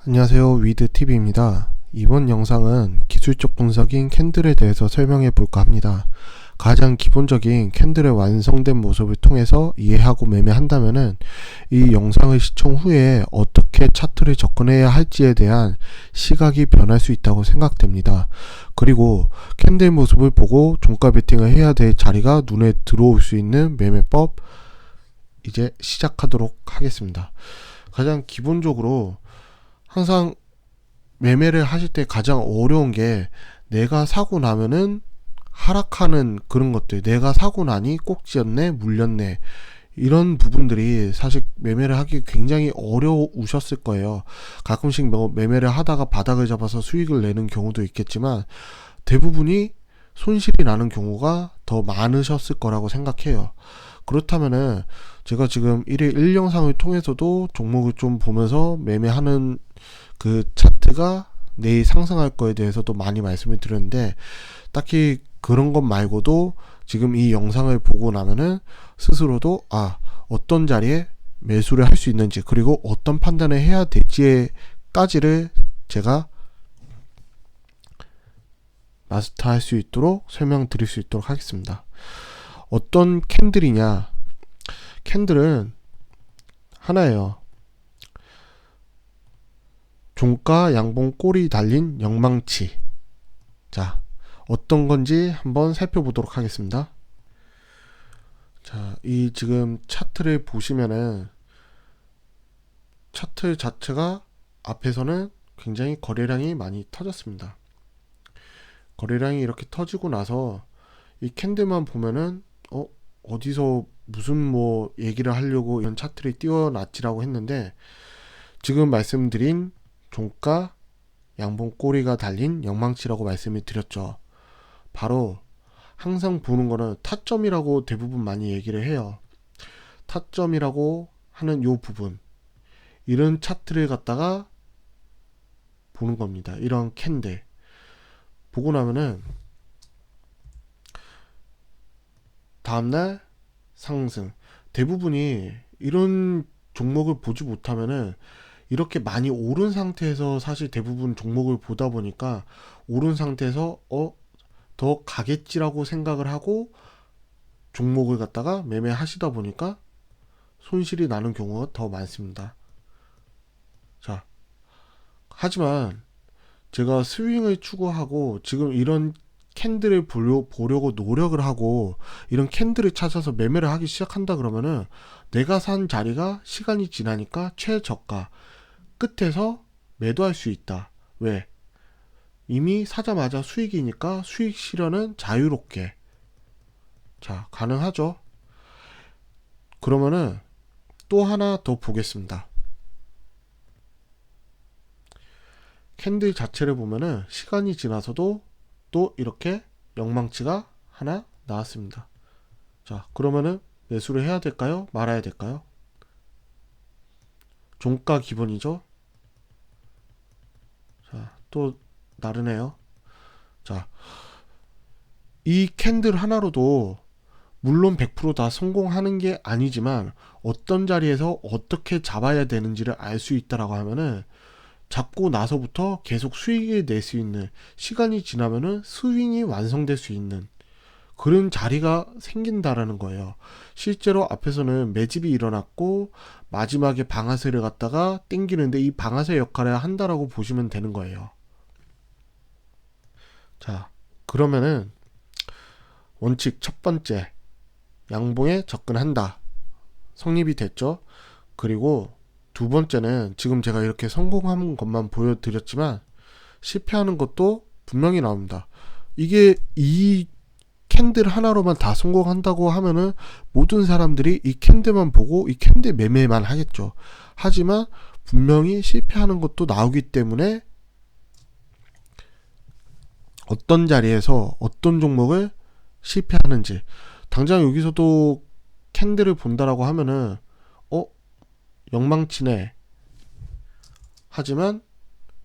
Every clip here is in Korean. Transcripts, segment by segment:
안녕하세요, 위드TV입니다. 이번 영상은 기술적 분석인 캔들에 대해서 설명해 볼까 합니다. 가장 기본적인 캔들의 완성된 모습을 통해서 이해하고 매매한다면은 이 영상을 시청 후에 어떻게 차트를 접근해야 할지에 대한 시각이 변할 수 있다고 생각됩니다. 그리고 캔들 모습을 보고 종가 베팅을 해야 될 자리가 눈에 들어올 수 있는 매매법 이제 시작하도록 하겠습니다. 가장 기본적으로 항상 매매를 하실 때 가장 어려운 게 내가 사고 나면은 하락하는 그런 것들, 내가 사고 나니 꼭지였네, 물렸네, 이런 부분들이 사실 매매를 하기 굉장히 어려우셨을 거예요. 가끔씩 매매를 하다가 바닥을 잡아서 수익을 내는 경우도 있겠지만 대부분이 손실이 나는 경우가 더 많으셨을 거라고 생각해요. 그렇다면은 제가 지금 1일 1영상을 통해서도 종목을 좀 보면서 매매하는 그 차트가 내일 상승할 거에 대해서도 많이 말씀을 드렸는데, 딱히 그런 것 말고도 지금 이 영상을 보고 나면은 스스로도 어떤 자리에 매수를 할 수 있는지, 그리고 어떤 판단을 해야 될지까지를 제가 마스터할 수 있도록 설명드릴 수 있도록 하겠습니다. 어떤 캔들이냐? 캔들은 하나예요. 종가 양봉 꼬리 달린 영망치. 자, 어떤 건지 한번 살펴보도록 하겠습니다. 자, 이 지금 차트를 보시면은 차트 자체가 앞에서는 굉장히 거래량이 많이 터졌습니다. 거래량이 이렇게 터지고 나서 이 캔들만 보면은 어디서 무슨 얘기를 하려고 이런 차트를 띄워놨지라고 했는데, 지금 말씀드린 종가 양봉 꼬리가 달린 영망치라고 말씀을 드렸죠. 바로 항상 보는 거는 타점이라고 대부분 많이 얘기를 해요. 타점이라고 하는 요 부분, 이런 차트를 갖다가 보는 겁니다. 이런 캔들 보고 나면은 다음날 상승, 대부분이 이런 종목을 보지 못하면은 이렇게 많이 오른 상태에서 사실 대부분 종목을 보다 보니까 오른 상태에서 더 가겠지라고 생각을 하고 종목을 갖다가 매매하시다 보니까 손실이 나는 경우가 더 많습니다. 자, 하지만 제가 스윙을 추구하고 지금 이런 캔들을 보려고 노력을 하고 이런 캔들을 찾아서 매매를 하기 시작한다 그러면은 내가 산 자리가 시간이 지나니까 최저가 끝에서 매도할 수 있다. 왜? 이미 사자마자 수익이니까 수익 실현은 자유롭게 가능하죠. 그러면은 또 하나 더 보겠습니다. 캔들 자체를 보면은 시간이 지나서도 또 이렇게 영망치가 하나 나왔습니다. 자, 그러면은 매수를 해야 될까요? 말아야 될까요? 종가 기본이죠. 자, 또 나르네요. 자, 이 캔들 하나로도 물론 100% 다 성공하는 게 아니지만 어떤 자리에서 어떻게 잡아야 되는지를 알 수 있다라고 하면은 잡고 나서부터 계속 수익을 낼 수 있는, 시간이 지나면은 스윙이 완성될 수 있는 그런 자리가 생긴다라는 거예요. 실제로 앞에서는 매집이 일어났고 마지막에 방아쇠를 갖다가 당기는데 이 방아쇠 역할을 한다라고 보시면 되는 거예요. 자, 그러면은 원칙 첫 번째, 양봉에 접근한다, 성립이 됐죠. 그리고 두 번째는 지금 제가 이렇게 성공한 것만 보여드렸지만 실패하는 것도 분명히 나옵니다. 이게 이 캔들 하나로만 다 성공한다고 하면은 모든 사람들이 이 캔들만 보고 이 캔들 매매만 하겠죠. 하지만 분명히 실패하는 것도 나오기 때문에 어떤 자리에서 어떤 종목을 실패하는지, 당장 여기서도 캔들을 본다라고 하면은 영망치네, 하지만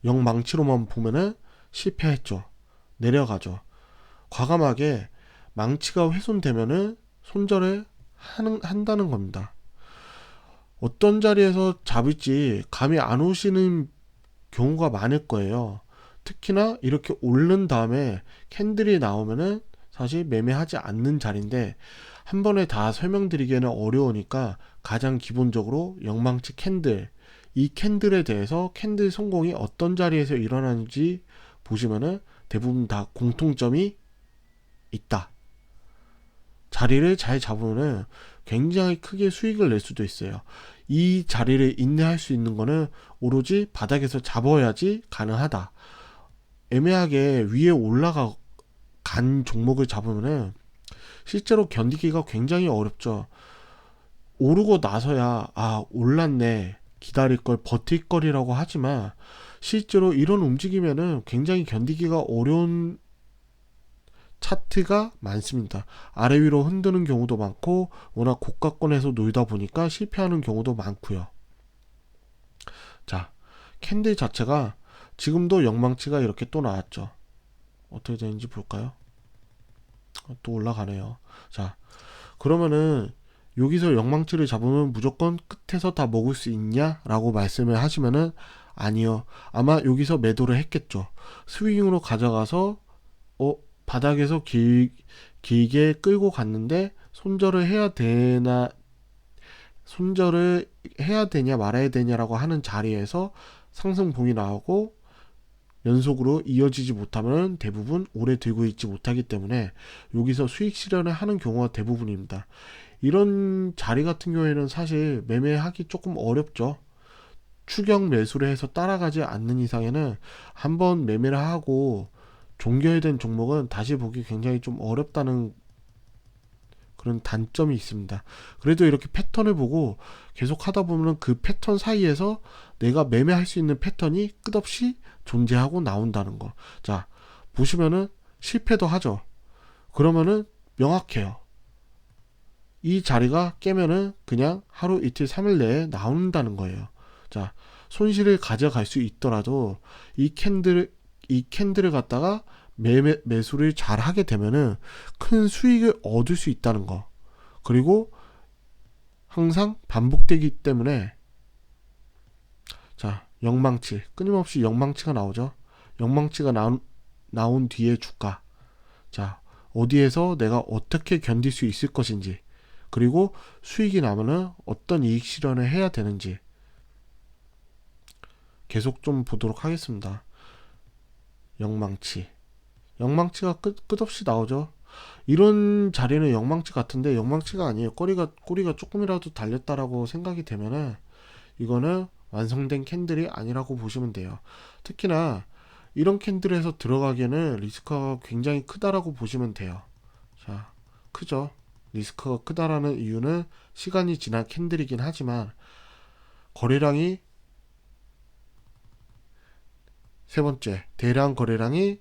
영망치로만 보면은 실패했죠. 내려가죠. 과감하게 망치가 훼손되면은 손절을 한다는 겁니다. 어떤 자리에서 잡을지 감이 안 오시는 경우가 많을 거예요. 특히나 이렇게 오른 다음에 캔들이 나오면은 사실 매매하지 않는 자리인데, 한 번에 다 설명드리기에는 어려우니까 가장 기본적으로 영망치 캔들, 이 캔들에 대해서 캔들 성공이 어떤 자리에서 일어나는지 보시면은 대부분 다 공통점이 있다. 자리를 잘 잡으면은 굉장히 크게 수익을 낼 수도 있어요. 이 자리를 인내할 수 있는 거는 오로지 바닥에서 잡아야지 가능하다. 애매하게 위에 올라가 간 종목을 잡으면은 실제로 견디기가 굉장히 어렵죠. 오르고 나서야 올랐네, 기다릴 걸, 버틸 거리라고 하지만 실제로 이런 움직이면은 굉장히 견디기가 어려운 차트가 많습니다. 아래 위로 흔드는 경우도 많고, 워낙 고가권에서 놀다 보니까 실패하는 경우도 많고요. 자, 캔들 자체가 지금도 영망치가 이렇게 또 나왔죠. 어떻게 되는지 볼까요? 또 올라가네요. 자, 그러면은 여기서 영망치를 잡으면 무조건 끝에서 다 먹을 수 있냐? 라고 말씀을 하시면은 아니요. 아마 여기서 매도를 했겠죠. 스윙으로 가져가서 바닥에서 길게 끌고 갔는데 손절을 해야 되냐 말아야 되냐라고 하는 자리에서 상승봉이 나오고 연속으로 이어지지 못하면 대부분 오래 들고 있지 못하기 때문에 여기서 수익 실현을 하는 경우가 대부분입니다. 이런 자리 같은 경우에는 사실 매매하기 조금 어렵죠. 추격 매수를 해서 따라가지 않는 이상에는 한번 매매를 하고 종결된 종목은 다시 보기 굉장히 좀 어렵다는 그런 단점이 있습니다. 그래도 이렇게 패턴을 보고 계속 하다 보면 그 패턴 사이에서 내가 매매할 수 있는 패턴이 끝없이 존재하고 나온다는 거. 자, 보시면은 실패도 하죠. 그러면은 명확해요. 이 자리가 깨면은 그냥 하루 이틀 3일 내에 나온다는 거예요. 자, 손실을 가져갈 수 있더라도 이 캔들을 갖다가 매수를 잘 하게 되면은 큰 수익을 얻을 수 있다는 거. 그리고 항상 반복되기 때문에, 자, 영망치, 끊임없이 영망치가 나오죠. 영망치가 나온 뒤에 주가. 자, 어디에서 내가 어떻게 견딜 수 있을 것인지, 그리고 수익이 나면은 어떤 이익 실현을 해야 되는지 계속 좀 보도록 하겠습니다. 영망치가 끝없이 나오죠. 이런 자리는 영망치 같은데 영망치가 아니에요. 꼬리가 조금이라도 달렸다라고 생각이 되면은 이거는 완성된 캔들이 아니라고 보시면 돼요. 특히나 이런 캔들에서 들어가기에는 리스크가 굉장히 크다라고 보시면 돼요. 자, 크죠. 리스크가 크다라는 이유는 시간이 지난 캔들이긴 하지만 거래량이, 세 번째, 대량 거래량이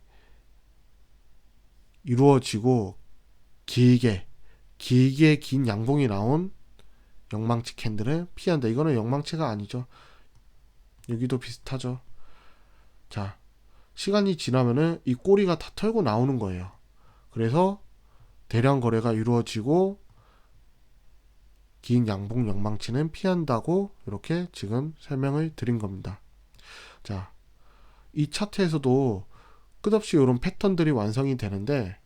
이루어지고 길게 긴 양봉이 나온 영망치 캔들은 피한다. 이거는 영망치가 아니죠. 여기도 비슷하죠. 자, 시간이 지나면은 이 꼬리가 다 털고 나오는 거예요. 그래서 대량 거래가 이루어지고 긴 양봉 영망치는 피한다고 이렇게 지금 설명을 드린 겁니다. 자, 이 차트에서도 끝없이 이런 패턴들이 완성이 되는데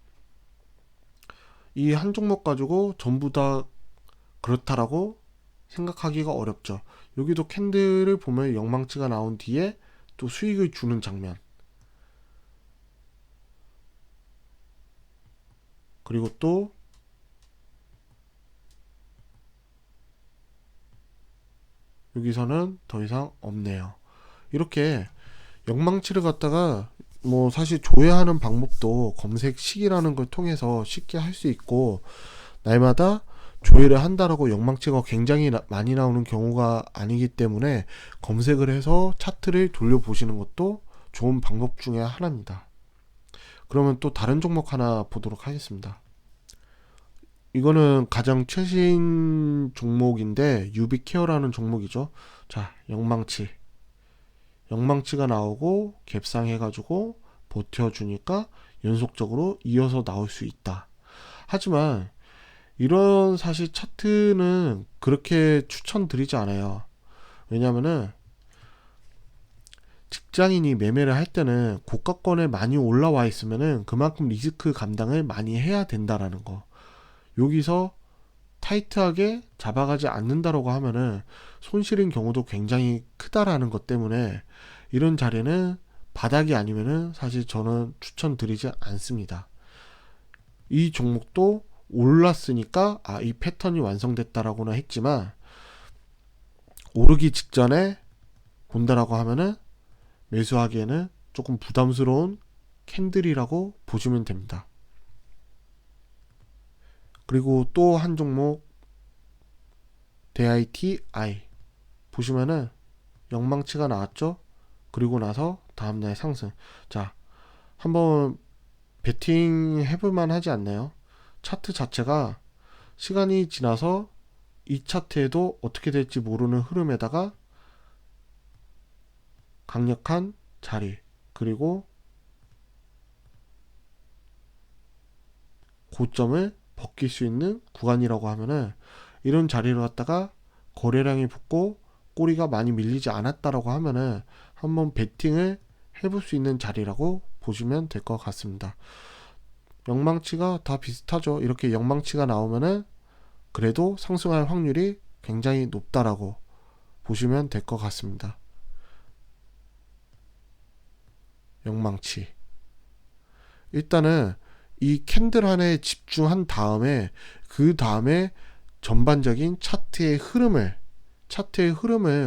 이 한 종목 가지고 전부 다 그렇다라고 생각하기가 어렵죠. 여기도 캔들을 보면 영망치가 나온 뒤에 또 수익을 주는 장면, 그리고 또 여기서는 더 이상 없네요. 이렇게 영망치를 갖다가 뭐 사실 조회하는 방법도 검색식이라는 걸 통해서 쉽게 할 수 있고, 날마다 조회를 한다라고 영망치가 굉장히 많이 나오는 경우가 아니기 때문에 검색을 해서 차트를 돌려보시는 것도 좋은 방법 중에 하나입니다. 그러면 또 다른 종목 하나 보도록 하겠습니다. 이거는 가장 최신 종목인데 유비케어라는 종목이죠. 자, 영망치가 나오고 갭상해가지고 버텨주니까 연속적으로 이어서 나올 수 있다. 하지만 이런 사실 차트는 그렇게 추천드리지 않아요. 왜냐면은 직장인이 매매를 할 때는 고가권에 많이 올라와 있으면은 그만큼 리스크 감당을 많이 해야 된다라는 거. 여기서 타이트하게 잡아가지 않는다라고 하면은 손실인 경우도 굉장히 크다라는 것 때문에 이런 자리는 바닥이 아니면은 사실 저는 추천드리지 않습니다. 이 종목도 올랐으니까 이 패턴이 완성됐다라고나 했지만 오르기 직전에 본다라고 하면은 매수하기에는 조금 부담스러운 캔들이라고 보시면 됩니다. 그리고 또 한 종목 DITI 보시면은 영망치가 나왔죠. 그리고 나서 다음날 상승. 자, 한번 베팅 해볼만 하지 않나요? 차트 자체가 시간이 지나서 이 차트에도 어떻게 될지 모르는 흐름에다가 강력한 자리, 그리고 고점을 벗길 수 있는 구간이라고 하면은 이런 자리를 갖다가 거래량이 붙고 꼬리가 많이 밀리지 않았다라고 하면은 한번 베팅을 해볼 수 있는 자리라고 보시면 될 것 같습니다. 영망치가 다 비슷하죠. 이렇게 영망치가 나오면은 그래도 상승할 확률이 굉장히 높다라고 보시면 될 것 같습니다. 영망치. 일단은 이 캔들 하나에 집중한 다음에 그 다음에 전반적인 차트의 흐름을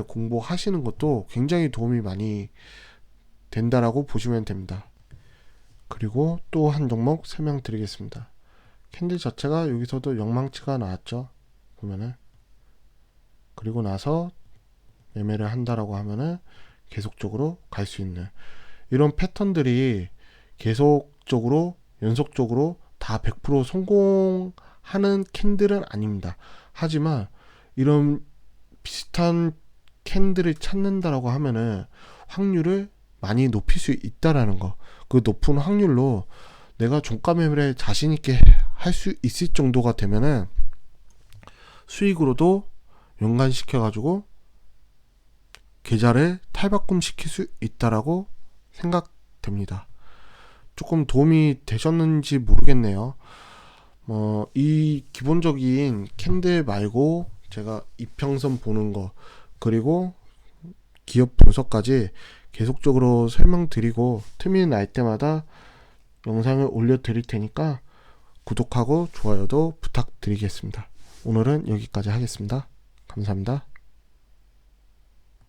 공부하시는 것도 굉장히 도움이 많이 된다라고 보시면 됩니다. 그리고 또 한 종목 설명드리겠습니다. 캔들 자체가 여기서도 영망치가 나왔죠. 보면은 그리고 나서 매매를 한다라고 하면은 계속적으로 갈 수 있는 이런 패턴들이 계속적으로 연속적으로 다 100% 성공하는 캔들은 아닙니다. 하지만 이런 비슷한 캔들을 찾는다라고 하면은 확률을 많이 높일 수 있다라는 거. 그 높은 확률로 내가 종가 매매를 자신 있게 할 수 있을 정도가 되면은 수익으로도 연관시켜 가지고 계좌를 탈바꿈 시킬 수 있다라고 생각됩니다. 조금 도움이 되셨는지 모르겠네요. 이 기본적인 캔들 말고 제가 이평선 보는 거 그리고 기업 분석까지 계속적으로 설명드리고 틈이 날 때마다 영상을 올려드릴 테니까 구독하고 좋아요도 부탁드리겠습니다. 오늘은 여기까지 하겠습니다. 감사합니다.